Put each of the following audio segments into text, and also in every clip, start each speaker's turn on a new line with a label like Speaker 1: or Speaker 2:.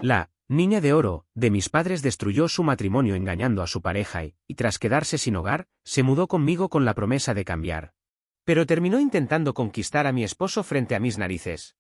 Speaker 1: La niña de oro de mis padres destruyó su matrimonio engañando a su pareja y tras quedarse sin hogar, se mudó conmigo con la promesa de cambiar. Pero terminó intentando conquistar a mi esposo frente a mis narices.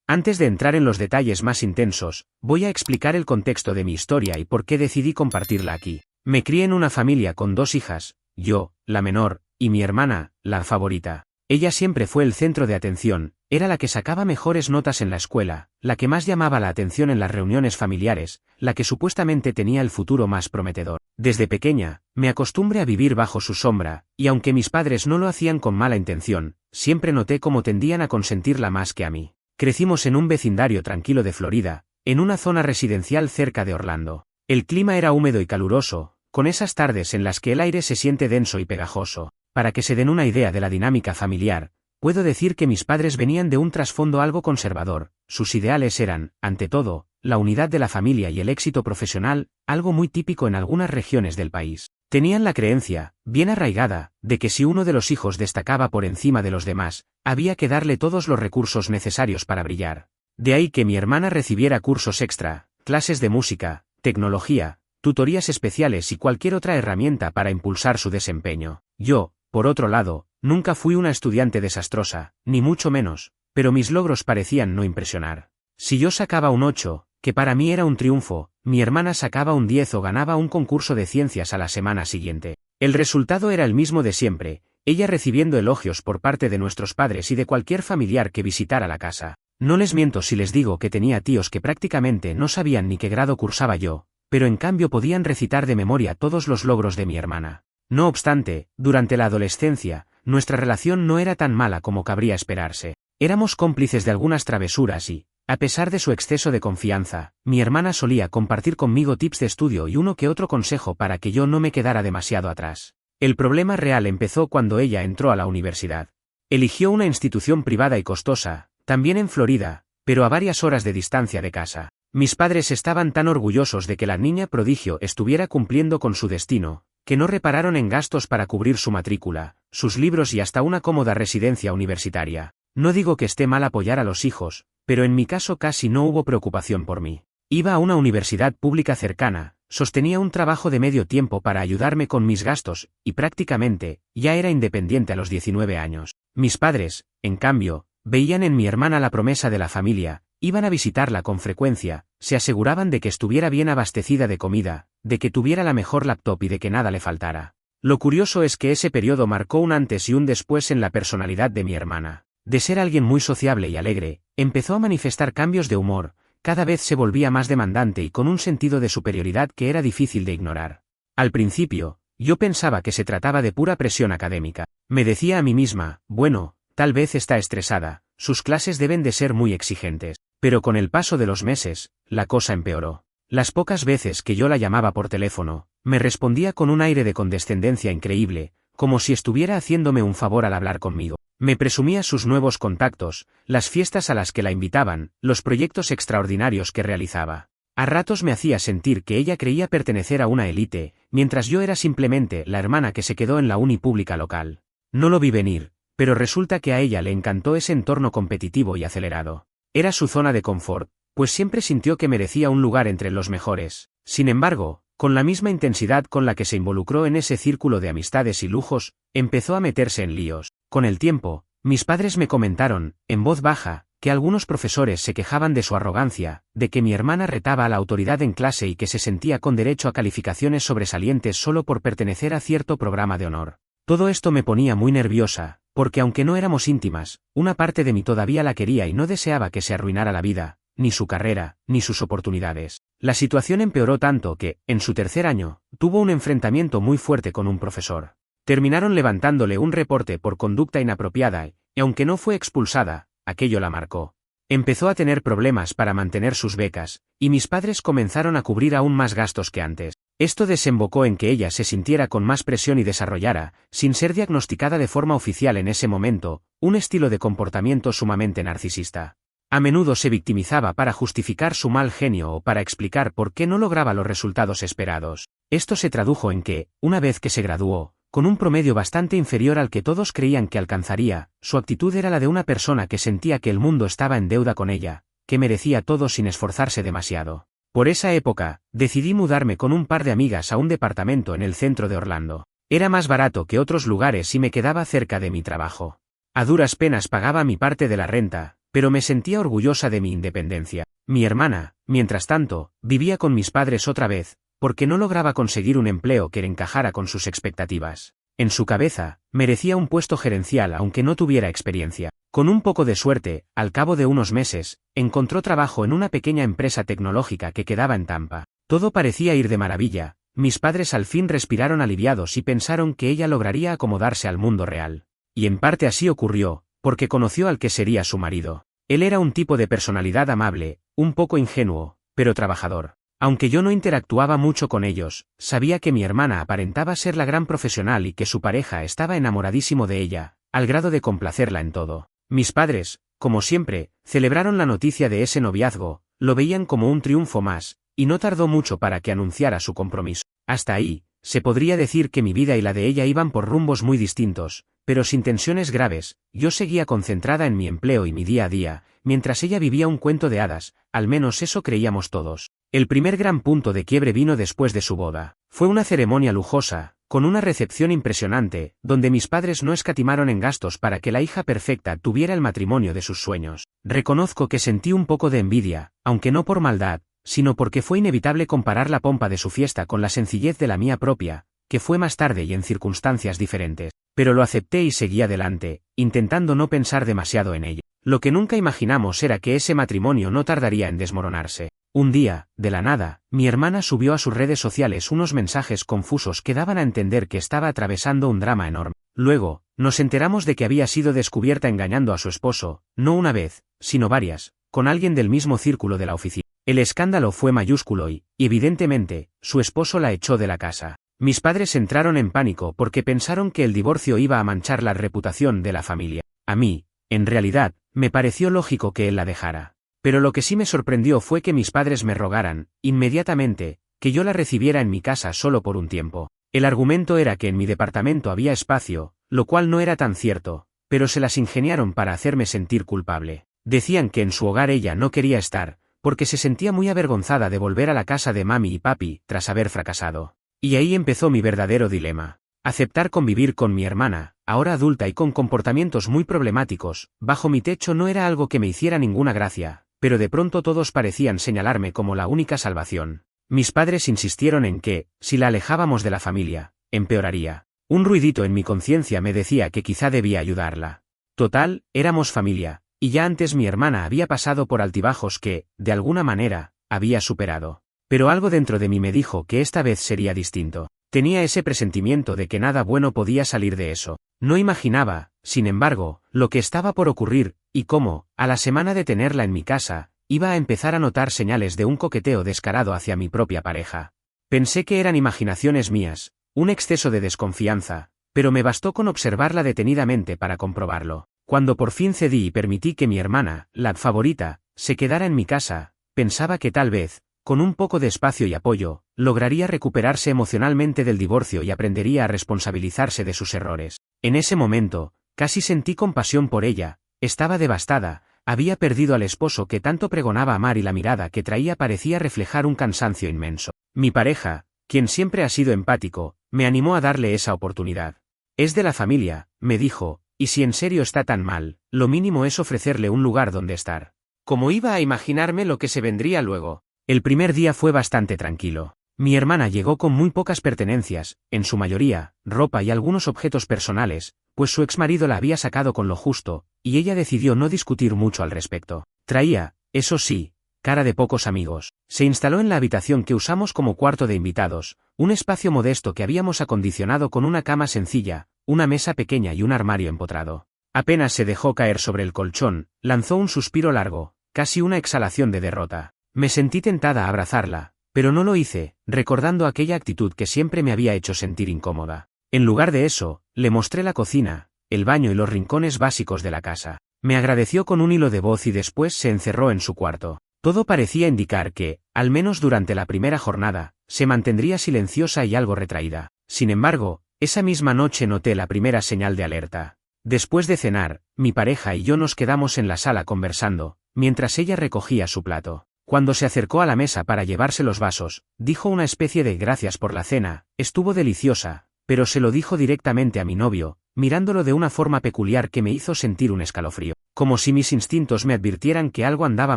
Speaker 1: Antes de entrar en los detalles más intensos, voy a explicar el contexto de mi historia y por qué decidí compartirla aquí. Me crié en una familia con 2 hijas, yo, la menor, y mi hermana, la favorita. Ella siempre fue el centro de atención, era la que sacaba mejores notas en la escuela, la que más llamaba la atención en las reuniones familiares, la que supuestamente tenía el futuro más prometedor. Desde pequeña, me acostumbré a vivir bajo su sombra, y aunque mis padres no lo hacían con mala intención, siempre noté cómo tendían a consentirla más que a mí. Crecimos en un vecindario tranquilo de Florida, en una zona residencial cerca de Orlando. El clima era húmedo y caluroso, con esas tardes en las que el aire se siente denso y pegajoso. Para que se den una idea de la dinámica familiar, puedo decir que mis padres venían de un trasfondo algo conservador, sus ideales eran, ante todo, la unidad de la familia y el éxito profesional, algo muy típico en algunas regiones del país. Tenían la creencia, bien arraigada, de que si uno de los hijos destacaba por encima de los demás, había que darle todos los recursos necesarios para brillar. De ahí que mi hermana recibiera cursos extra, clases de música, tecnología, tutorías especiales y cualquier otra herramienta para impulsar su desempeño. Yo, por otro lado, nunca fui una estudiante desastrosa, ni mucho menos, pero mis logros parecían no impresionar. Si yo sacaba un 8, que para mí era un triunfo, mi hermana sacaba un 10 o ganaba un concurso de ciencias a la semana siguiente. El resultado era el mismo de siempre, ella recibiendo elogios por parte de nuestros padres y de cualquier familiar que visitara la casa. No les miento si les digo que tenía tíos que prácticamente no sabían ni qué grado cursaba yo, pero en cambio podían recitar de memoria todos los logros de mi hermana. No obstante, durante la adolescencia, nuestra relación no era tan mala como cabría esperarse. Éramos cómplices de algunas travesuras y, a pesar de su exceso de confianza, mi hermana solía compartir conmigo tips de estudio y uno que otro consejo para que yo no me quedara demasiado atrás. El problema real empezó cuando ella entró a la universidad. Eligió una institución privada y costosa, también en Florida, pero a varias horas de distancia de casa. Mis padres estaban tan orgullosos de que la niña prodigio estuviera cumpliendo con su destino, que no repararon en gastos para cubrir su matrícula, sus libros y hasta una cómoda residencia universitaria. No digo que esté mal apoyar a los hijos, pero en mi caso casi no hubo preocupación por mí. Iba a una universidad pública cercana, sostenía un trabajo de medio tiempo para ayudarme con mis gastos, y prácticamente, ya era independiente a los 19 años. Mis padres, en cambio, veían en mi hermana la promesa de la familia, iban a visitarla con frecuencia, se aseguraban de que estuviera bien abastecida de comida, de que tuviera la mejor laptop y de que nada le faltara. Lo curioso es que ese periodo marcó un antes y un después en la personalidad de mi hermana. De ser alguien muy sociable y alegre, empezó a manifestar cambios de humor, cada vez se volvía más demandante y con un sentido de superioridad que era difícil de ignorar. Al principio, yo pensaba que se trataba de pura presión académica. Me decía a mí misma, bueno, tal vez está estresada, sus clases deben de ser muy exigentes. Pero con el paso de los meses, la cosa empeoró. Las pocas veces que yo la llamaba por teléfono, me respondía con un aire de condescendencia increíble, como si estuviera haciéndome un favor al hablar conmigo. Me presumía sus nuevos contactos, las fiestas a las que la invitaban, los proyectos extraordinarios que realizaba. A ratos me hacía sentir que ella creía pertenecer a una élite, mientras yo era simplemente la hermana que se quedó en la uni pública local. No lo vi venir, pero resulta que a ella le encantó ese entorno competitivo y acelerado. Era su zona de confort, pues siempre sintió que merecía un lugar entre los mejores. Sin embargo, con la misma intensidad con la que se involucró en ese círculo de amistades y lujos, empezó a meterse en líos. Con el tiempo, mis padres me comentaron, en voz baja, que algunos profesores se quejaban de su arrogancia, de que mi hermana retaba a la autoridad en clase y que se sentía con derecho a calificaciones sobresalientes solo por pertenecer a cierto programa de honor. Todo esto me ponía muy nerviosa, porque aunque no éramos íntimas, una parte de mí todavía la quería y no deseaba que se arruinara la vida, ni su carrera, ni sus oportunidades. La situación empeoró tanto que, en su tercer año, tuvo un enfrentamiento muy fuerte con un profesor. Terminaron levantándole un reporte por conducta inapropiada y, aunque no fue expulsada, aquello la marcó. Empezó a tener problemas para mantener sus becas, y mis padres comenzaron a cubrir aún más gastos que antes. Esto desembocó en que ella se sintiera con más presión y desarrollara, sin ser diagnosticada de forma oficial en ese momento, un estilo de comportamiento sumamente narcisista. A menudo se victimizaba para justificar su mal genio o para explicar por qué no lograba los resultados esperados. Esto se tradujo en que, una vez que se graduó, con un promedio bastante inferior al que todos creían que alcanzaría, su actitud era la de una persona que sentía que el mundo estaba en deuda con ella, que merecía todo sin esforzarse demasiado. Por esa época, decidí mudarme con un par de amigas a un departamento en el centro de Orlando. Era más barato que otros lugares y me quedaba cerca de mi trabajo. A duras penas pagaba mi parte de la renta, pero me sentía orgullosa de mi independencia. Mi hermana, mientras tanto, vivía con mis padres otra vez, porque no lograba conseguir un empleo que encajara con sus expectativas. En su cabeza, merecía un puesto gerencial aunque no tuviera experiencia. Con un poco de suerte, al cabo de unos meses, encontró trabajo en una pequeña empresa tecnológica que quedaba en Tampa. Todo parecía ir de maravilla. Mis padres al fin respiraron aliviados y pensaron que ella lograría acomodarse al mundo real. Y en parte así ocurrió, porque conoció al que sería su marido. Él era un tipo de personalidad amable, un poco ingenuo, pero trabajador. Aunque yo no interactuaba mucho con ellos, sabía que mi hermana aparentaba ser la gran profesional y que su pareja estaba enamoradísimo de ella, al grado de complacerla en todo. Mis padres, como siempre, celebraron la noticia de ese noviazgo, lo veían como un triunfo más, y no tardó mucho para que anunciara su compromiso. Hasta ahí, se podría decir que mi vida y la de ella iban por rumbos muy distintos, pero sin tensiones graves. Yo seguía concentrada en mi empleo y mi día a día, mientras ella vivía un cuento de hadas, al menos eso creíamos todos. El primer gran punto de quiebre vino después de su boda. Fue una ceremonia lujosa, con una recepción impresionante, donde mis padres no escatimaron en gastos para que la hija perfecta tuviera el matrimonio de sus sueños. Reconozco que sentí un poco de envidia, aunque no por maldad, sino porque fue inevitable comparar la pompa de su fiesta con la sencillez de la mía propia, que fue más tarde y en circunstancias diferentes. Pero lo acepté y seguí adelante, intentando no pensar demasiado en ello. Lo que nunca imaginamos era que ese matrimonio no tardaría en desmoronarse. Un día, de la nada, mi hermana subió a sus redes sociales unos mensajes confusos que daban a entender que estaba atravesando un drama enorme. Luego, nos enteramos de que había sido descubierta engañando a su esposo, no una vez, sino varias, con alguien del mismo círculo de la oficina. El escándalo fue mayúsculo y, evidentemente, su esposo la echó de la casa. Mis padres entraron en pánico porque pensaron que el divorcio iba a manchar la reputación de la familia. A mí, en realidad, me pareció lógico que él la dejara. Pero lo que sí me sorprendió fue que mis padres me rogaran, inmediatamente, que yo la recibiera en mi casa solo por un tiempo. El argumento era que en mi departamento había espacio, lo cual no era tan cierto, pero se las ingeniaron para hacerme sentir culpable. Decían que en su hogar ella no quería estar, porque se sentía muy avergonzada de volver a la casa de mami y papi, tras haber fracasado. Y ahí empezó mi verdadero dilema. Aceptar convivir con mi hermana, ahora adulta y con comportamientos muy problemáticos, bajo mi techo no era algo que me hiciera ninguna gracia, pero de pronto todos parecían señalarme como la única salvación. Mis padres insistieron en que, si la alejábamos de la familia, empeoraría. Un ruidito en mi conciencia me decía que quizá debía ayudarla. Total, éramos familia, y ya antes mi hermana había pasado por altibajos que, de alguna manera, había superado. Pero algo dentro de mí me dijo que esta vez sería distinto. Tenía ese presentimiento de que nada bueno podía salir de eso. No imaginaba, sin embargo, lo que estaba por ocurrir, y cómo, a la semana de tenerla en mi casa, iba a empezar a notar señales de un coqueteo descarado hacia mi propia pareja. Pensé que eran imaginaciones mías, un exceso de desconfianza, pero me bastó con observarla detenidamente para comprobarlo. Cuando por fin cedí y permití que mi hermana, la favorita, se quedara en mi casa, pensaba que tal vez, con un poco de espacio y apoyo, lograría recuperarse emocionalmente del divorcio y aprendería a responsabilizarse de sus errores. En ese momento, casi sentí compasión por ella. Estaba devastada, había perdido al esposo que tanto pregonaba amar y la mirada que traía parecía reflejar un cansancio inmenso. Mi pareja, quien siempre ha sido empático, me animó a darle esa oportunidad. Es de la familia, me dijo, y si en serio está tan mal, lo mínimo es ofrecerle un lugar donde estar. ¿Cómo iba a imaginarme lo que se vendría luego? El primer día fue bastante tranquilo. Mi hermana llegó con muy pocas pertenencias, en su mayoría, ropa y algunos objetos personales, pues su exmarido la había sacado con lo justo, y ella decidió no discutir mucho al respecto. Traía, eso sí, cara de pocos amigos. Se instaló en la habitación que usamos como cuarto de invitados, un espacio modesto que habíamos acondicionado con una cama sencilla, una mesa pequeña y un armario empotrado. Apenas se dejó caer sobre el colchón, lanzó un suspiro largo, casi una exhalación de derrota. Me sentí tentada a abrazarla, pero no lo hice, recordando aquella actitud que siempre me había hecho sentir incómoda. En lugar de eso, le mostré la cocina, el baño y los rincones básicos de la casa. Me agradeció con un hilo de voz y después se encerró en su cuarto. Todo parecía indicar que, al menos durante la primera jornada, se mantendría silenciosa y algo retraída. Sin embargo, esa misma noche noté la primera señal de alerta. Después de cenar, mi pareja y yo nos quedamos en la sala conversando, mientras ella recogía su plato. Cuando se acercó a la mesa para llevarse los vasos, dijo una especie de gracias por la cena, estuvo deliciosa, pero se lo dijo directamente a mi novio, mirándolo de una forma peculiar que me hizo sentir un escalofrío. Como si mis instintos me advirtieran que algo andaba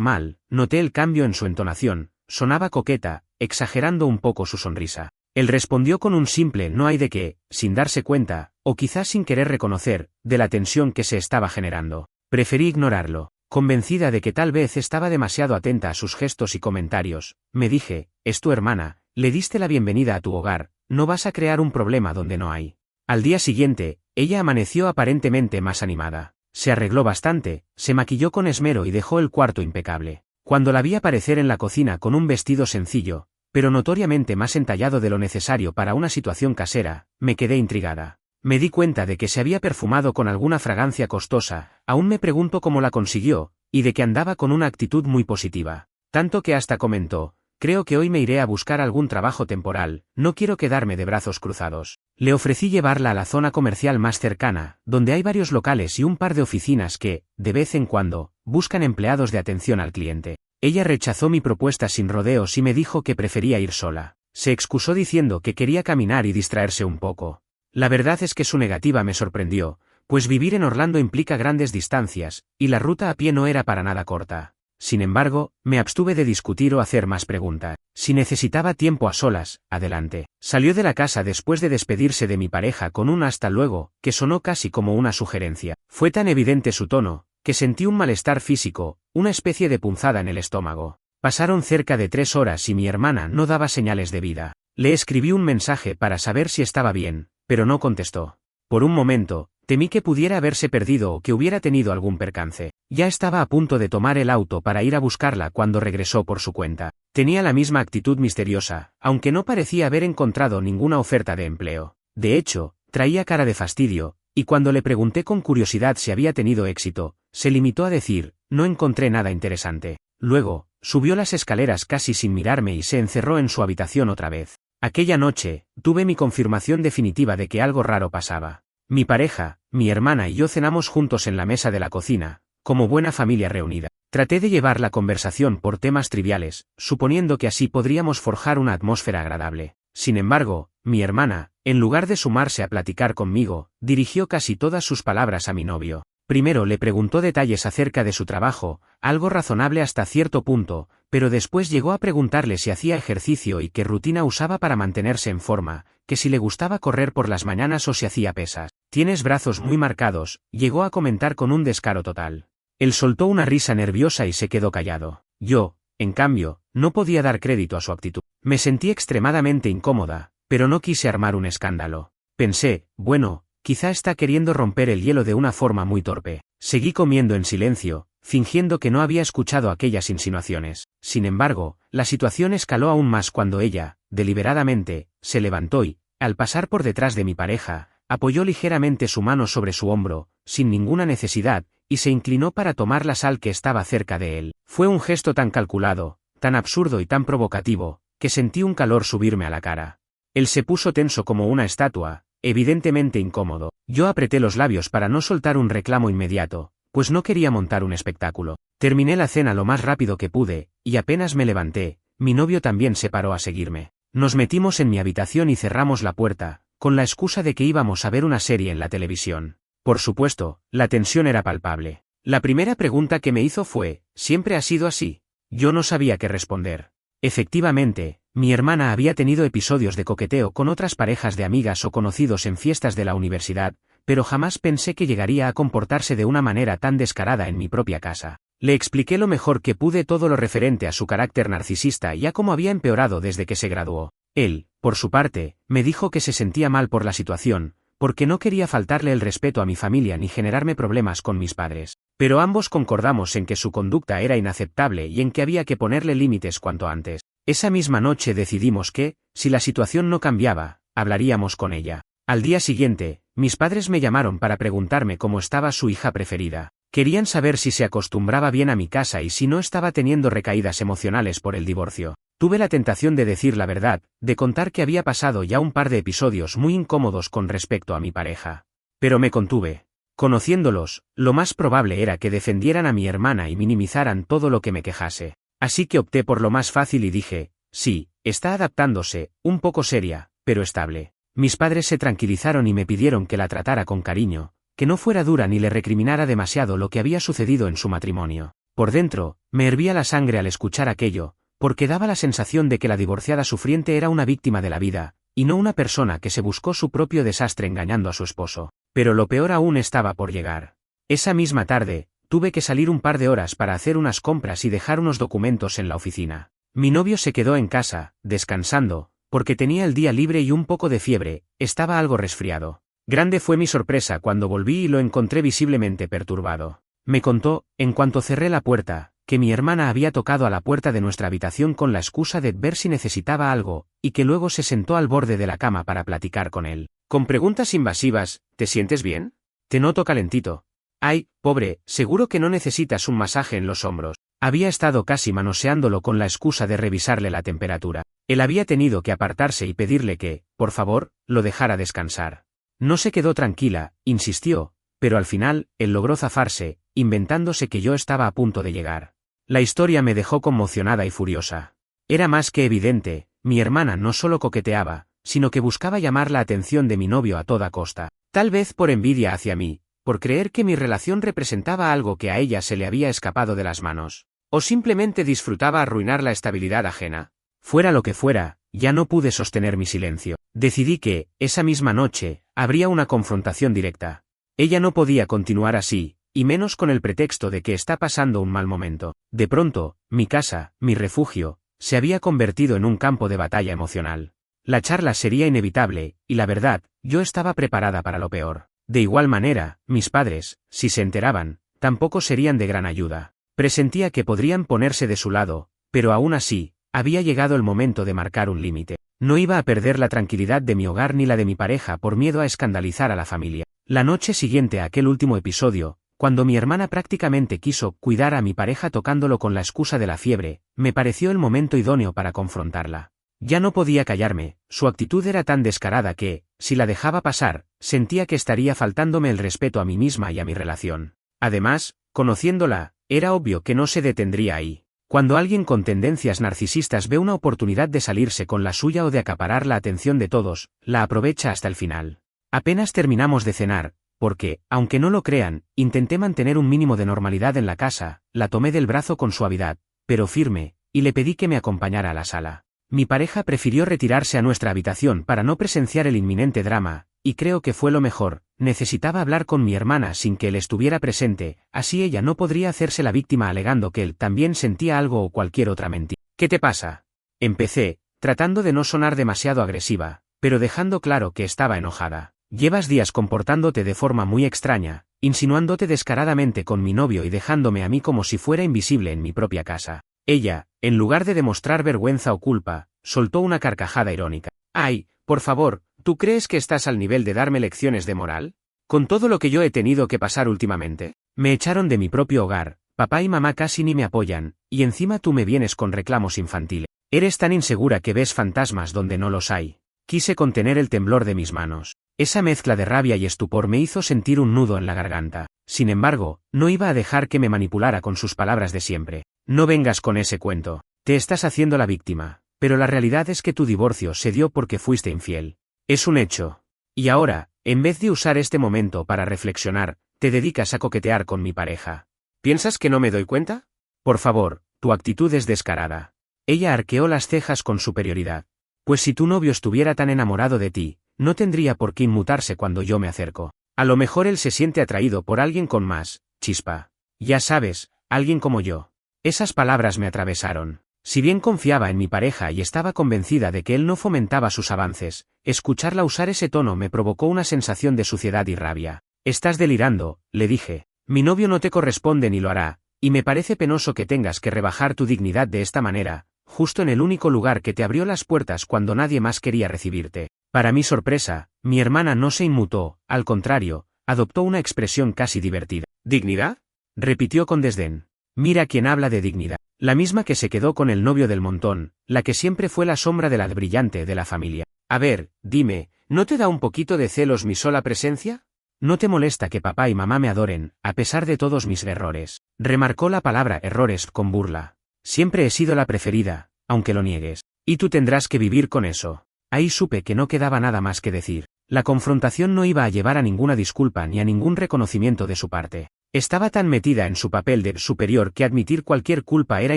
Speaker 1: mal, noté el cambio en su entonación, sonaba coqueta, exagerando un poco su sonrisa. Él respondió con un simple no hay de qué, sin darse cuenta, o quizás sin querer reconocer, de la tensión que se estaba generando. Preferí ignorarlo. Convencida de que tal vez estaba demasiado atenta a sus gestos y comentarios, me dije, es tu hermana, le diste la bienvenida a tu hogar, no vas a crear un problema donde no hay. Al día siguiente, ella amaneció aparentemente más animada. Se arregló bastante, se maquilló con esmero y dejó el cuarto impecable. Cuando la vi aparecer en la cocina con un vestido sencillo, pero notoriamente más entallado de lo necesario para una situación casera, me quedé intrigada. Me di cuenta de que se había perfumado con alguna fragancia costosa, aún me pregunto cómo la consiguió, y de que andaba con una actitud muy positiva. Tanto que hasta comentó, creo que hoy me iré a buscar algún trabajo temporal, no quiero quedarme de brazos cruzados. Le ofrecí llevarla a la zona comercial más cercana, donde hay varios locales y un par de oficinas que, de vez en cuando, buscan empleados de atención al cliente. Ella rechazó mi propuesta sin rodeos y me dijo que prefería ir sola. Se excusó diciendo que quería caminar y distraerse un poco. La verdad es que su negativa me sorprendió, pues vivir en Orlando implica grandes distancias, y la ruta a pie no era para nada corta. Sin embargo, me abstuve de discutir o hacer más preguntas. Si necesitaba tiempo a solas, adelante. Salió de la casa después de despedirse de mi pareja con un hasta luego, que sonó casi como una sugerencia. Fue tan evidente su tono, que sentí un malestar físico, una especie de punzada en el estómago. Pasaron cerca de 3 horas y mi hermana no daba señales de vida. Le escribí un mensaje para saber si estaba bien, pero no contestó. Por un momento, temí que pudiera haberse perdido o que hubiera tenido algún percance. Ya estaba a punto de tomar el auto para ir a buscarla cuando regresó por su cuenta. Tenía la misma actitud misteriosa, aunque no parecía haber encontrado ninguna oferta de empleo. De hecho, traía cara de fastidio, y cuando le pregunté con curiosidad si había tenido éxito, se limitó a decir, no encontré nada interesante. Luego, subió las escaleras casi sin mirarme y se encerró en su habitación otra vez. Aquella noche, tuve mi confirmación definitiva de que algo raro pasaba. Mi pareja, mi hermana y yo cenamos juntos en la mesa de la cocina, como buena familia reunida. Traté de llevar la conversación por temas triviales, suponiendo que así podríamos forjar una atmósfera agradable. Sin embargo, mi hermana, en lugar de sumarse a platicar conmigo, dirigió casi todas sus palabras a mi novio. Primero le preguntó detalles acerca de su trabajo, algo razonable hasta cierto punto, pero después llegó a preguntarle si hacía ejercicio y qué rutina usaba para mantenerse en forma, que si le gustaba correr por las mañanas o si hacía pesas. Tienes brazos muy marcados, llegó a comentar con un descaro total. Él soltó una risa nerviosa y se quedó callado. Yo, en cambio, no podía dar crédito a su actitud. Me sentí extremadamente incómoda, pero no quise armar un escándalo. Pensé, bueno, quizá está queriendo romper el hielo de una forma muy torpe. Seguí comiendo en silencio, fingiendo que no había escuchado aquellas insinuaciones. Sin embargo, la situación escaló aún más cuando ella, deliberadamente, se levantó y, al pasar por detrás de mi pareja, apoyó ligeramente su mano sobre su hombro, sin ninguna necesidad, y se inclinó para tomar la sal que estaba cerca de él. Fue un gesto tan calculado, tan absurdo y tan provocativo, que sentí un calor subirme a la cara. Él se puso tenso como una estatua, evidentemente incómodo. Yo apreté los labios para no soltar un reclamo inmediato, pues no quería montar un espectáculo. Terminé la cena lo más rápido que pude, y apenas me levanté, mi novio también se paró a seguirme. Nos metimos en mi habitación y cerramos la puerta, con la excusa de que íbamos a ver una serie en la televisión. Por supuesto, la tensión era palpable. La primera pregunta que me hizo fue, ¿siempre ha sido así? Yo no sabía qué responder. Efectivamente, mi hermana había tenido episodios de coqueteo con otras parejas de amigas o conocidos en fiestas de la universidad, pero jamás pensé que llegaría a comportarse de una manera tan descarada en mi propia casa. Le expliqué lo mejor que pude todo lo referente a su carácter narcisista y a cómo había empeorado desde que se graduó. Él, por su parte, me dijo que se sentía mal por la situación, porque no quería faltarle el respeto a mi familia ni generarme problemas con mis padres. Pero ambos concordamos en que su conducta era inaceptable y en que había que ponerle límites cuanto antes. Esa misma noche decidimos que, si la situación no cambiaba, hablaríamos con ella. Al día siguiente, mis padres me llamaron para preguntarme cómo estaba su hija preferida. Querían saber si se acostumbraba bien a mi casa y si no estaba teniendo recaídas emocionales por el divorcio. Tuve la tentación de decir la verdad, de contar que había pasado ya un par de episodios muy incómodos con respecto a mi pareja. Pero me contuve. Conociéndolos, lo más probable era que defendieran a mi hermana y minimizaran todo lo que me quejase. Así que opté por lo más fácil y dije, sí, está adaptándose, un poco seria, pero estable. Mis padres se tranquilizaron y me pidieron que la tratara con cariño, que no fuera dura ni le recriminara demasiado lo que había sucedido en su matrimonio. Por dentro, me hervía la sangre al escuchar aquello, porque daba la sensación de que la divorciada sufriente era una víctima de la vida, y no una persona que se buscó su propio desastre engañando a su esposo. Pero lo peor aún estaba por llegar. Esa misma tarde, tuve que salir un par de horas para hacer unas compras y dejar unos documentos en la oficina. Mi novio se quedó en casa, descansando, porque tenía el día libre y un poco de fiebre, estaba algo resfriado. Grande fue mi sorpresa cuando volví y lo encontré visiblemente perturbado. Me contó, en cuanto cerré la puerta, que mi hermana había tocado a la puerta de nuestra habitación con la excusa de ver si necesitaba algo, y que luego se sentó al borde de la cama para platicar con él. Con preguntas invasivas, ¿te sientes bien? Te noto calentito. Ay, pobre, seguro que no necesitas un masaje en los hombros. Había estado casi manoseándolo con la excusa de revisarle la temperatura. Él había tenido que apartarse y pedirle que, por favor, lo dejara descansar. No se quedó tranquila, insistió, pero al final, él logró zafarse, inventándose que yo estaba a punto de llegar. La historia me dejó conmocionada y furiosa. Era más que evidente, mi hermana no solo coqueteaba, sino que buscaba llamar la atención de mi novio a toda costa. Tal vez por envidia hacia mí, por creer que mi relación representaba algo que a ella se le había escapado de las manos. O simplemente disfrutaba arruinar la estabilidad ajena. Fuera lo que fuera, ya no pude sostener mi silencio. Decidí que, esa misma noche, habría una confrontación directa. Ella no podía continuar así, y menos con el pretexto de que está pasando un mal momento. De pronto, mi casa, mi refugio, se había convertido en un campo de batalla emocional. La charla sería inevitable, y la verdad, yo estaba preparada para lo peor. De igual manera, mis padres, si se enteraban, tampoco serían de gran ayuda. Presentía que podrían ponerse de su lado, pero aún así, había llegado el momento de marcar un límite. No iba a perder la tranquilidad de mi hogar ni la de mi pareja por miedo a escandalizar a la familia. La noche siguiente a aquel último episodio, cuando mi hermana prácticamente quiso cuidar a mi pareja tocándolo con la excusa de la fiebre, me pareció el momento idóneo para confrontarla. Ya no podía callarme, su actitud era tan descarada que, si la dejaba pasar, sentía que estaría faltándome el respeto a mí misma y a mi relación. Además, conociéndola, era obvio que no se detendría ahí. Cuando alguien con tendencias narcisistas ve una oportunidad de salirse con la suya o de acaparar la atención de todos, la aprovecha hasta el final. Apenas terminamos de cenar, porque, aunque no lo crean, intenté mantener un mínimo de normalidad en la casa, la tomé del brazo con suavidad, pero firme, y le pedí que me acompañara a la sala. Mi pareja prefirió retirarse a nuestra habitación para no presenciar el inminente drama, y creo que fue lo mejor. Necesitaba hablar con mi hermana sin que él estuviera presente, así ella no podría hacerse la víctima alegando que él también sentía algo o cualquier otra mentira. ¿Qué te pasa? Empecé, tratando de no sonar demasiado agresiva, pero dejando claro que estaba enojada. Llevas días comportándote de forma muy extraña, insinuándote descaradamente con mi novio y dejándome a mí como si fuera invisible en mi propia casa. Ella, en lugar de demostrar vergüenza o culpa, soltó una carcajada irónica. Ay, por favor, ¿tú crees que estás al nivel de darme lecciones de moral? Con todo lo que yo he tenido que pasar últimamente. Me echaron de mi propio hogar, papá y mamá casi ni me apoyan, y encima tú me vienes con reclamos infantiles. Eres tan insegura que ves fantasmas donde no los hay. Quise contener el temblor de mis manos. Esa mezcla de rabia y estupor me hizo sentir un nudo en la garganta. Sin embargo, no iba a dejar que me manipulara con sus palabras de siempre. No vengas con ese cuento. Te estás haciendo la víctima, pero la realidad es que tu divorcio se dio porque fuiste infiel. Es un hecho. Y ahora, en vez de usar este momento para reflexionar, te dedicas a coquetear con mi pareja. ¿Piensas que no me doy cuenta? Por favor, tu actitud es descarada. Ella arqueó las cejas con superioridad. Pues si tu novio estuviera tan enamorado de ti, no tendría por qué inmutarse cuando yo me acerco. A lo mejor él se siente atraído por alguien con más chispa. Ya sabes, alguien como yo. Esas palabras me atravesaron. Si bien confiaba en mi pareja y estaba convencida de que él no fomentaba sus avances, escucharla usar ese tono me provocó una sensación de suciedad y rabia. Estás delirando, le dije. Mi novio no te corresponde ni lo hará, y me parece penoso que tengas que rebajar tu dignidad de esta manera, justo en el único lugar que te abrió las puertas cuando nadie más quería recibirte. Para mi sorpresa, mi hermana no se inmutó, al contrario, adoptó una expresión casi divertida. ¿Dignidad? Repitió con desdén. Mira quién habla de dignidad. La misma que se quedó con el novio del montón, la que siempre fue la sombra de la brillante de la familia. A ver, dime, ¿no te da un poquito de celos mi sola presencia? No te molesta que papá y mamá me adoren, a pesar de todos mis errores. Remarcó la palabra errores con burla. Siempre he sido la preferida, aunque lo niegues. Y tú tendrás que vivir con eso. Ahí supe que no quedaba nada más que decir. La confrontación no iba a llevar a ninguna disculpa ni a ningún reconocimiento de su parte. Estaba tan metida en su papel de superior que admitir cualquier culpa era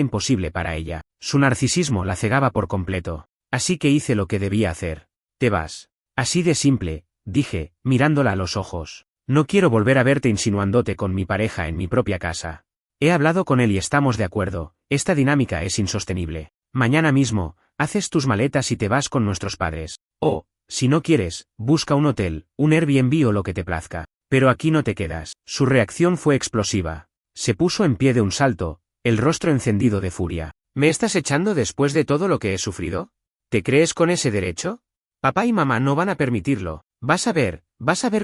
Speaker 1: imposible para ella. Su narcisismo la cegaba por completo. Así que hice lo que debía hacer. Te vas. Así de simple, dije, mirándola a los ojos. No quiero volver a verte insinuándote con mi pareja en mi propia casa. He hablado con él y estamos de acuerdo, esta dinámica es insostenible. Mañana mismo, haces tus maletas y te vas con nuestros padres. O, si no quieres, busca un hotel, un Airbnb o lo que te plazca. Pero aquí no te quedas. Su reacción fue explosiva. Se puso en pie de un salto, el rostro encendido de furia. ¿Me estás echando después de todo lo que he sufrido? ¿Te crees con ese derecho? Papá y mamá no van a permitirlo. Vas a ver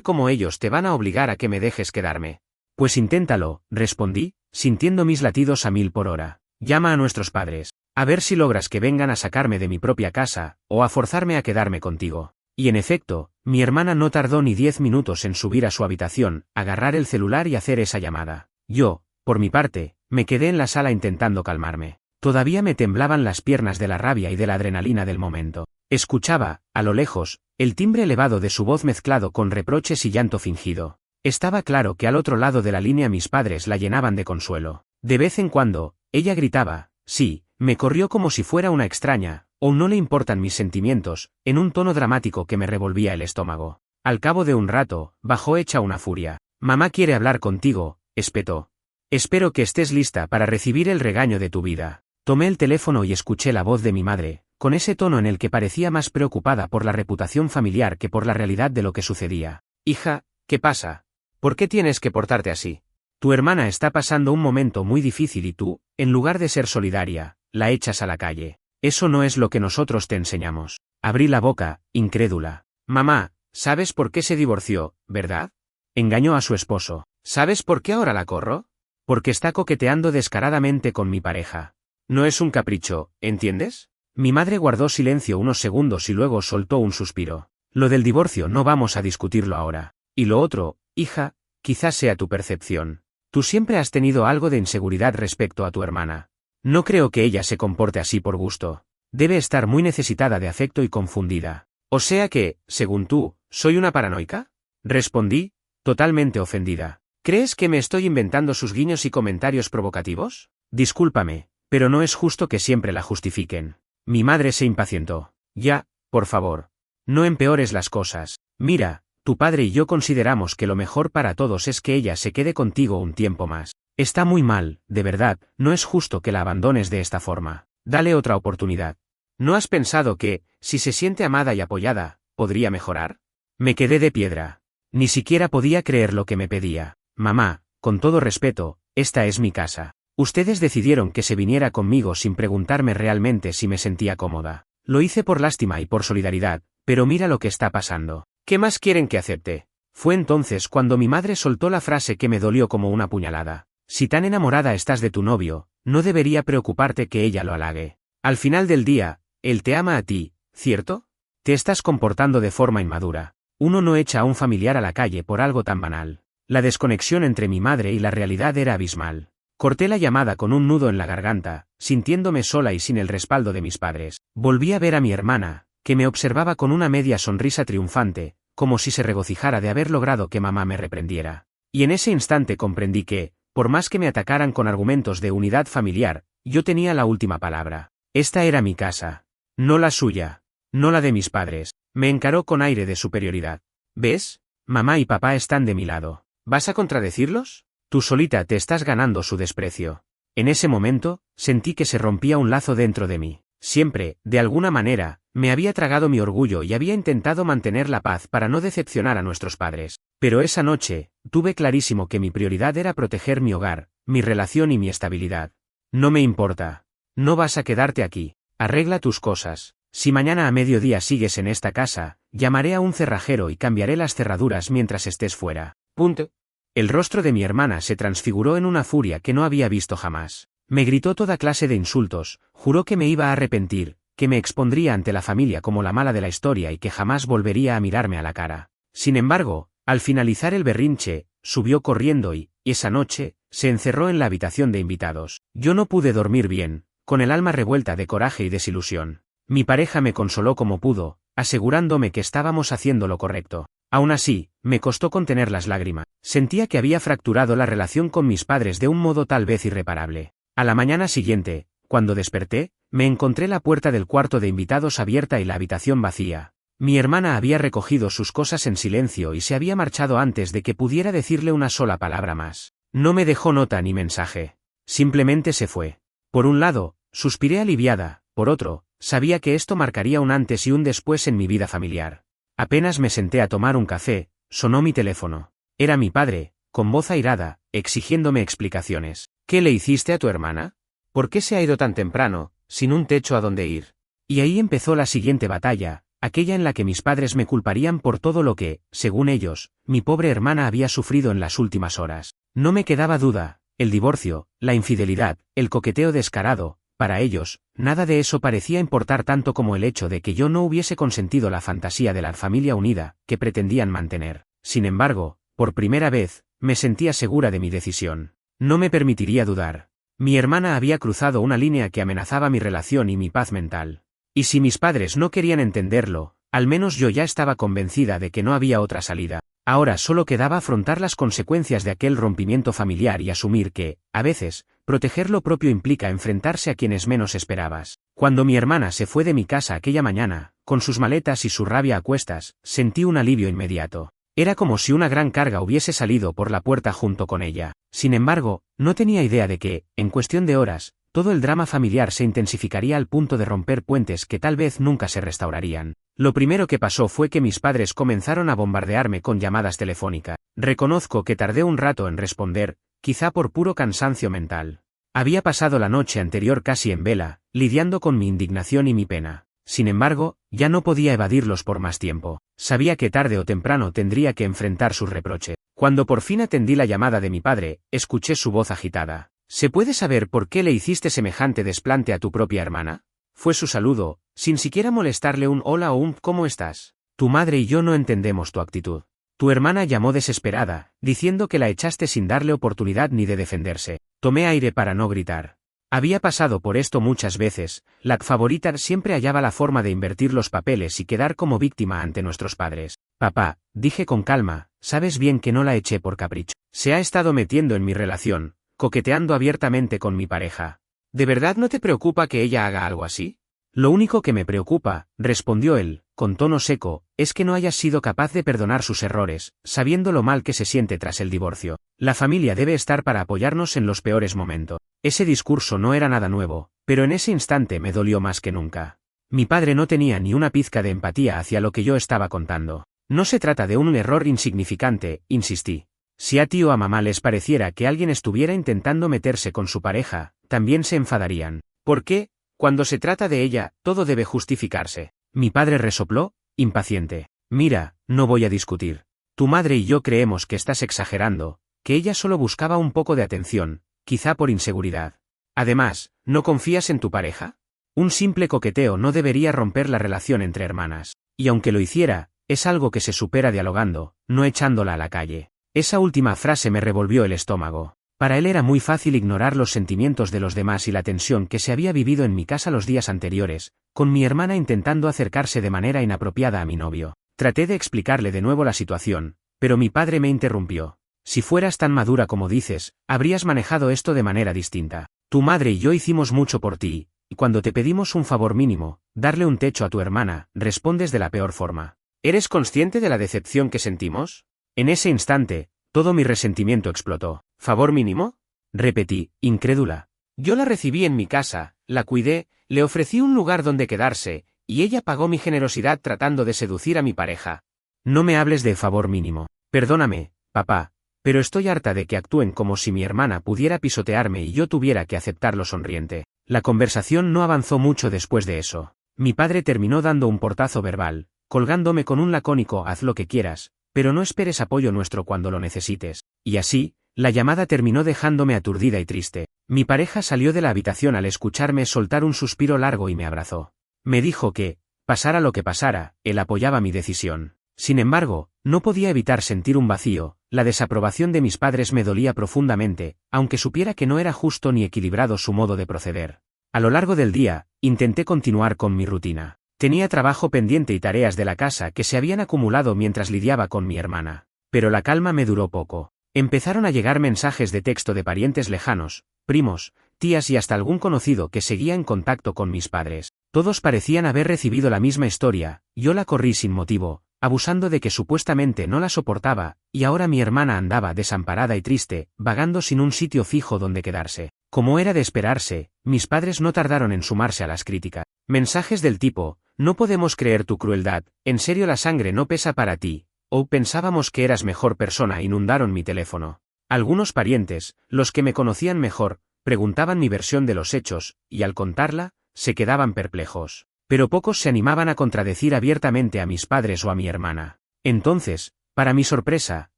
Speaker 1: cómo ellos te van a obligar a que me dejes quedarme. Pues inténtalo, respondí, sintiendo mis latidos a 1000 por hora. Llama a nuestros padres. A ver si logras que vengan a sacarme de mi propia casa, o a forzarme a quedarme contigo. Y en efecto, mi hermana no tardó ni 10 minutos en subir a su habitación, agarrar el celular y hacer esa llamada. Yo, por mi parte, me quedé en la sala intentando calmarme. Todavía me temblaban las piernas de la rabia y de la adrenalina del momento. Escuchaba, a lo lejos, el timbre elevado de su voz mezclado con reproches y llanto fingido. Estaba claro que al otro lado de la línea mis padres la llenaban de consuelo. De vez en cuando, ella gritaba, sí, me corrió como si fuera una extraña, o no le importan mis sentimientos, en un tono dramático que me revolvía el estómago. Al cabo de un rato, bajó hecha una furia. Mamá quiere hablar contigo, espetó. Espero que estés lista para recibir el regaño de tu vida. Tomé el teléfono y escuché la voz de mi madre, con ese tono en el que parecía más preocupada por la reputación familiar que por la realidad de lo que sucedía. Hija, ¿qué pasa? ¿Por qué tienes que portarte así? Tu hermana está pasando un momento muy difícil y tú, en lugar de ser solidaria, la echas a la calle. Eso no es lo que nosotros te enseñamos. Abrí la boca, incrédula. Mamá, ¿sabes por qué se divorció, verdad? Engañó a su esposo. ¿Sabes por qué ahora la corro? Porque está coqueteando descaradamente con mi pareja. No es un capricho, ¿entiendes? Mi madre guardó silencio unos segundos y luego soltó un suspiro. Lo del divorcio no vamos a discutirlo ahora. Y lo otro, hija, quizás sea tu percepción. Tú siempre has tenido algo de inseguridad respecto a tu hermana. No creo que ella se comporte así por gusto. Debe estar muy necesitada de afecto y confundida. O sea que, según tú, ¿soy una paranoica? Respondí, totalmente ofendida. ¿Crees que me estoy inventando sus guiños y comentarios provocativos? Discúlpame, pero no es justo que siempre la justifiquen. Mi madre se impacientó. Ya, por favor. No empeores las cosas. Mira, tu padre y yo consideramos que lo mejor para todos es que ella se quede contigo un tiempo más. Está muy mal, de verdad, no es justo que la abandones de esta forma. Dale otra oportunidad. ¿No has pensado que, si se siente amada y apoyada, podría mejorar? Me quedé de piedra. Ni siquiera podía creer lo que me pedía. Mamá, con todo respeto, esta es mi casa. Ustedes decidieron que se viniera conmigo sin preguntarme realmente si me sentía cómoda. Lo hice por lástima y por solidaridad, pero mira lo que está pasando. ¿Qué más quieren que acepte? Fue entonces cuando mi madre soltó la frase que me dolió como una puñalada. Si tan enamorada estás de tu novio, no debería preocuparte que ella lo halague. Al final del día, él te ama a ti, ¿cierto? Te estás comportando de forma inmadura. Uno no echa a un familiar a la calle por algo tan banal. La desconexión entre mi madre y la realidad era abismal. Corté la llamada con un nudo en la garganta, sintiéndome sola y sin el respaldo de mis padres. Volví a ver a mi hermana, que me observaba con una media sonrisa triunfante, como si se regocijara de haber logrado que mamá me reprendiera. Y en ese instante comprendí que, por más que me atacaran con argumentos de unidad familiar, yo tenía la última palabra. Esta era mi casa. No la suya. No la de mis padres. Me encaró con aire de superioridad. ¿Ves? Mamá y papá están de mi lado. ¿Vas a contradecirlos? Tú solita te estás ganando su desprecio. En ese momento, sentí que se rompía un lazo dentro de mí. Siempre, de alguna manera, me había tragado mi orgullo y había intentado mantener la paz para no decepcionar a nuestros padres. Pero esa noche, tuve clarísimo que mi prioridad era proteger mi hogar, mi relación y mi estabilidad. No me importa. No vas a quedarte aquí. Arregla tus cosas. Si mañana a mediodía sigues en esta casa, llamaré a un cerrajero y cambiaré las cerraduras mientras estés fuera. Punto. El rostro de mi hermana se transfiguró en una furia que no había visto jamás. Me gritó toda clase de insultos, juró que me iba a arrepentir, que me expondría ante la familia como la mala de la historia y que jamás volvería a mirarme a la cara. Sin embargo, Al finalizar el berrinche, subió corriendo y, esa noche, se encerró en la habitación de invitados. Yo no pude dormir bien, con el alma revuelta de coraje y desilusión. Mi pareja me consoló como pudo, asegurándome que estábamos haciendo lo correcto. Aún así, me costó contener las lágrimas. Sentía que había fracturado la relación con mis padres de un modo tal vez irreparable. A la mañana siguiente, cuando desperté, me encontré la puerta del cuarto de invitados abierta y la habitación vacía. Mi hermana había recogido sus cosas en silencio y se había marchado antes de que pudiera decirle una sola palabra más. No me dejó nota ni mensaje. Simplemente se fue. Por un lado, suspiré aliviada, por otro, sabía que esto marcaría un antes y un después en mi vida familiar. Apenas me senté a tomar un café, sonó mi teléfono. Era mi padre, con voz airada, exigiéndome explicaciones. ¿Qué le hiciste a tu hermana? ¿Por qué se ha ido tan temprano, sin un techo a donde ir? Y ahí empezó la siguiente batalla, aquella en la que mis padres me culparían por todo lo que, según ellos, mi pobre hermana había sufrido en las últimas horas. No me quedaba duda, el divorcio, la infidelidad, el coqueteo descarado, para ellos, nada de eso parecía importar tanto como el hecho de que yo no hubiese consentido la fantasía de la familia unida, que pretendían mantener. Sin embargo, por primera vez, me sentía segura de mi decisión. No me permitiría dudar. Mi hermana había cruzado una línea que amenazaba mi relación y mi paz mental. Y si mis padres no querían entenderlo, al menos yo ya estaba convencida de que no había otra salida. Ahora solo quedaba afrontar las consecuencias de aquel rompimiento familiar y asumir que, a veces, proteger lo propio implica enfrentarse a quienes menos esperabas. Cuando mi hermana se fue de mi casa aquella mañana, con sus maletas y su rabia a cuestas, sentí un alivio inmediato. Era como si una gran carga hubiese salido por la puerta junto con ella. Sin embargo, no tenía idea de que, en cuestión de horas, todo el drama familiar se intensificaría al punto de romper puentes que tal vez nunca se restaurarían. Lo primero que pasó fue que mis padres comenzaron a bombardearme con llamadas telefónicas. Reconozco que tardé un rato en responder, quizá por puro cansancio mental. Había pasado la noche anterior casi en vela, lidiando con mi indignación y mi pena. Sin embargo, ya no podía evadirlos por más tiempo. Sabía que tarde o temprano tendría que enfrentar sus reproches. Cuando por fin atendí la llamada de mi padre, escuché su voz agitada. ¿Se puede saber por qué le hiciste semejante desplante a tu propia hermana? Fue su saludo, sin siquiera molestarle un hola o un ¿cómo estás? Tu madre y yo no entendemos tu actitud. Tu hermana llamó desesperada, diciendo que la echaste sin darle oportunidad ni de defenderse. Tomé aire para no gritar. Había pasado por esto muchas veces, la favorita siempre hallaba la forma de invertir los papeles y quedar como víctima ante nuestros padres. Papá, dije con calma, sabes bien que no la eché por capricho. Se ha estado metiendo en mi relación, coqueteando abiertamente con mi pareja. ¿De verdad no te preocupa que ella haga algo así? Lo único que me preocupa, respondió él, con tono seco, es que no hayas sido capaz de perdonar sus errores, sabiendo lo mal que se siente tras el divorcio. La familia debe estar para apoyarnos en los peores momentos. Ese discurso no era nada nuevo, pero en ese instante me dolió más que nunca. Mi padre no tenía ni una pizca de empatía hacia lo que yo estaba contando. No se trata de un error insignificante, insistí. Si a ti o a mamá les pareciera que alguien estuviera intentando meterse con su pareja, también se enfadarían. ¿Por qué? Cuando se trata de ella, todo debe justificarse. Mi padre resopló, impaciente. Mira, no voy a discutir. Tu madre y yo creemos que estás exagerando, que ella solo buscaba un poco de atención, quizá por inseguridad. Además, ¿no confías en tu pareja? Un simple coqueteo no debería romper la relación entre hermanas. Y aunque lo hiciera, es algo que se supera dialogando, no echándola a la calle. Esa última frase me revolvió el estómago. Para él era muy fácil ignorar los sentimientos de los demás y la tensión que se había vivido en mi casa los días anteriores, con mi hermana intentando acercarse de manera inapropiada a mi novio. Traté de explicarle de nuevo la situación, pero mi padre me interrumpió. Si fueras tan madura como dices, habrías manejado esto de manera distinta. Tu madre y yo hicimos mucho por ti, y cuando te pedimos un favor mínimo, darle un techo a tu hermana, respondes de la peor forma. ¿Eres consciente de la decepción que sentimos? En ese instante, todo mi resentimiento explotó. ¿Favor mínimo? Repetí, incrédula. Yo la recibí en mi casa, la cuidé, le ofrecí un lugar donde quedarse, y ella pagó mi generosidad tratando de seducir a mi pareja. No me hables de favor mínimo. Perdóname, papá, pero estoy harta de que actúen como si mi hermana pudiera pisotearme y yo tuviera que aceptarlo sonriente. La conversación no avanzó mucho después de eso. Mi padre terminó dando un portazo verbal, colgándome con un lacónico haz lo que quieras, pero no esperes apoyo nuestro cuando lo necesites. Y así, la llamada terminó dejándome aturdida y triste. Mi pareja salió de la habitación al escucharme soltar un suspiro largo y me abrazó. Me dijo que, pasara lo que pasara, él apoyaba mi decisión. Sin embargo, no podía evitar sentir un vacío, la desaprobación de mis padres me dolía profundamente, aunque supiera que no era justo ni equilibrado su modo de proceder. A lo largo del día, intenté continuar con mi rutina. Tenía trabajo pendiente y tareas de la casa que se habían acumulado mientras lidiaba con mi hermana. Pero la calma me duró poco. Empezaron a llegar mensajes de texto de parientes lejanos, primos, tías y hasta algún conocido que seguía en contacto con mis padres. Todos parecían haber recibido la misma historia, yo la corrí sin motivo, abusando de que supuestamente no la soportaba, y ahora mi hermana andaba desamparada y triste, vagando sin un sitio fijo donde quedarse. Como era de esperarse, mis padres no tardaron en sumarse a las críticas. Mensajes del tipo: no podemos creer tu crueldad, ¿en serio la sangre no pesa para ti? O pensábamos que eras mejor persona. Inundaron mi teléfono. Algunos parientes, los que me conocían mejor, preguntaban mi versión de los hechos, y al contarla, se quedaban perplejos. Pero pocos se animaban a contradecir abiertamente a mis padres o a mi hermana. Entonces, para mi sorpresa,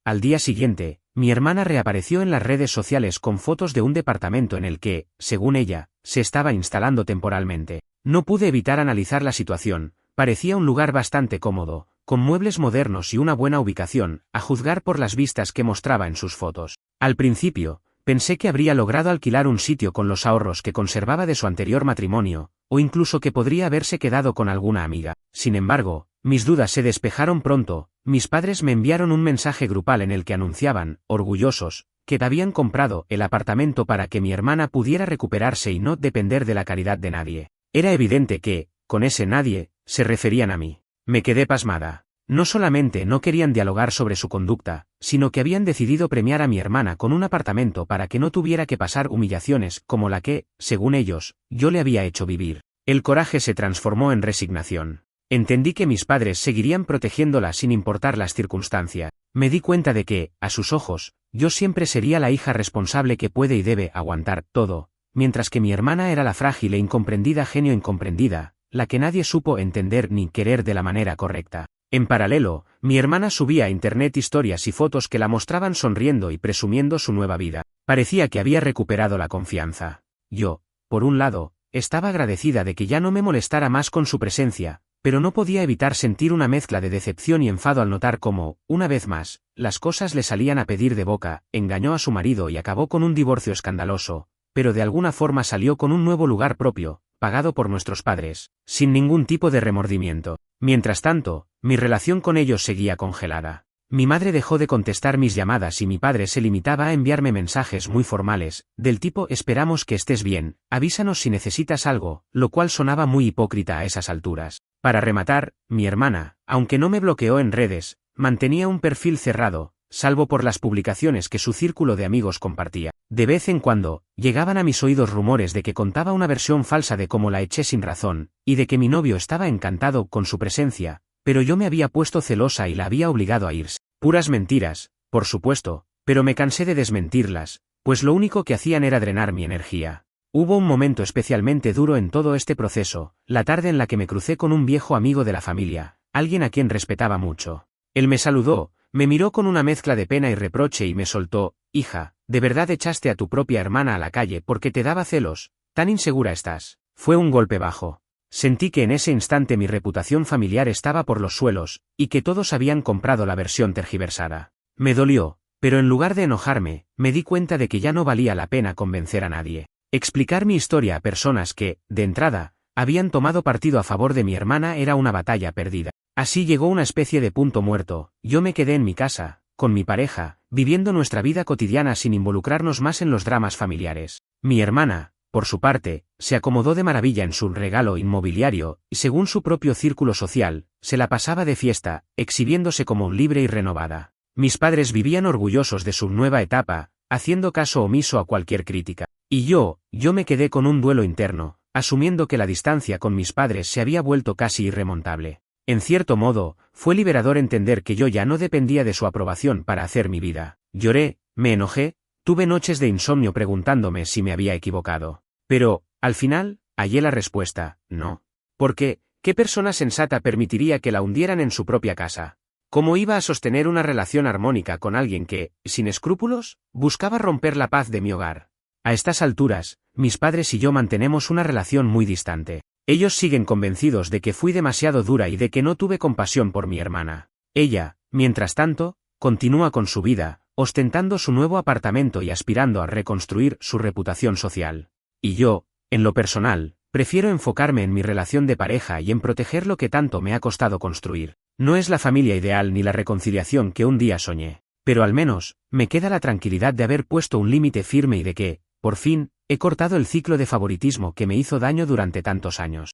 Speaker 1: al día siguiente, mi hermana reapareció en las redes sociales con fotos de un departamento en el que, según ella, se estaba instalando temporalmente. No pude evitar analizar la situación. Parecía un lugar bastante cómodo, con muebles modernos y una buena ubicación, a juzgar por las vistas que mostraba en sus fotos. Al principio, pensé que habría logrado alquilar un sitio con los ahorros que conservaba de su anterior matrimonio, o incluso que podría haberse quedado con alguna amiga. Sin embargo, mis dudas se despejaron pronto. Mis padres me enviaron un mensaje grupal en el que anunciaban, orgullosos, que habían comprado el apartamento para que mi hermana pudiera recuperarse y no depender de la caridad de nadie. Era evidente que, con ese nadie, se referían a mí. Me quedé pasmada. No solamente no querían dialogar sobre su conducta, sino que habían decidido premiar a mi hermana con un apartamento para que no tuviera que pasar humillaciones como la que, según ellos, yo le había hecho vivir. El coraje se transformó en resignación. Entendí que mis padres seguirían protegiéndola sin importar las circunstancias. Me di cuenta de que, a sus ojos, yo siempre sería la hija responsable que puede y debe aguantar todo, mientras que mi hermana era la frágil e incomprendida genio incomprendida, la que nadie supo entender ni querer de la manera correcta. En paralelo, mi hermana subía a internet historias y fotos que la mostraban sonriendo y presumiendo su nueva vida. Parecía que había recuperado la confianza. Yo, por un lado, estaba agradecida de que ya no me molestara más con su presencia, pero no podía evitar sentir una mezcla de decepción y enfado al notar cómo, una vez más, las cosas le salían a pedir de boca. Engañó a su marido y acabó con un divorcio escandaloso, pero de alguna forma salió con un nuevo lugar propio, pagado por nuestros padres, sin ningún tipo de remordimiento. Mientras tanto, mi relación con ellos seguía congelada. Mi madre dejó de contestar mis llamadas y mi padre se limitaba a enviarme mensajes muy formales, del tipo: esperamos que estés bien, avísanos si necesitas algo, lo cual sonaba muy hipócrita a esas alturas. Para rematar, mi hermana, aunque no me bloqueó en redes, mantenía un perfil cerrado, salvo por las publicaciones que su círculo de amigos compartía. De vez en cuando, llegaban a mis oídos rumores de que contaba una versión falsa de cómo la eché sin razón, y de que mi novio estaba encantado con su presencia, pero yo me había puesto celosa y la había obligado a irse. Puras mentiras, por supuesto, pero me cansé de desmentirlas, pues lo único que hacían era drenar mi energía. Hubo un momento especialmente duro en todo este proceso, la tarde en la que me crucé con un viejo amigo de la familia, alguien a quien respetaba mucho. Él me saludó, me miró con una mezcla de pena y reproche y me soltó: hija, ¿de verdad echaste a tu propia hermana a la calle porque te daba celos? ¿Tan insegura estás? Fue un golpe bajo. Sentí que en ese instante mi reputación familiar estaba por los suelos, y que todos habían comprado la versión tergiversada. Me dolió, pero en lugar de enojarme, me di cuenta de que ya no valía la pena convencer a nadie. Explicar mi historia a personas que, de entrada, habían tomado partido a favor de mi hermana era una batalla perdida. Así llegó una especie de punto muerto. Yo me quedé en mi casa, con mi pareja, viviendo nuestra vida cotidiana sin involucrarnos más en los dramas familiares. Mi hermana, por su parte, se acomodó de maravilla en su regalo inmobiliario, y según su propio círculo social, se la pasaba de fiesta, exhibiéndose como libre y renovada. Mis padres vivían orgullosos de su nueva etapa, haciendo caso omiso a cualquier crítica. Y yo me quedé con un duelo interno, asumiendo que la distancia con mis padres se había vuelto casi irremontable. En cierto modo, fue liberador entender que yo ya no dependía de su aprobación para hacer mi vida. Lloré, me enojé, tuve noches de insomnio preguntándome si me había equivocado. Pero, al final, hallé la respuesta: no. Porque, ¿qué persona sensata permitiría que la hundieran en su propia casa? ¿Cómo iba a sostener una relación armónica con alguien que, sin escrúpulos, buscaba romper la paz de mi hogar? A estas alturas, mis padres y yo mantenemos una relación muy distante. Ellos siguen convencidos de que fui demasiado dura y de que no tuve compasión por mi hermana. Ella, mientras tanto, continúa con su vida, ostentando su nuevo apartamento y aspirando a reconstruir su reputación social. Y yo, en lo personal, prefiero enfocarme en mi relación de pareja y en proteger lo que tanto me ha costado construir. No es la familia ideal ni la reconciliación que un día soñé, pero al menos, me queda la tranquilidad de haber puesto un límite firme y de que, por fin, he cortado el ciclo de favoritismo que me hizo daño durante tantos años.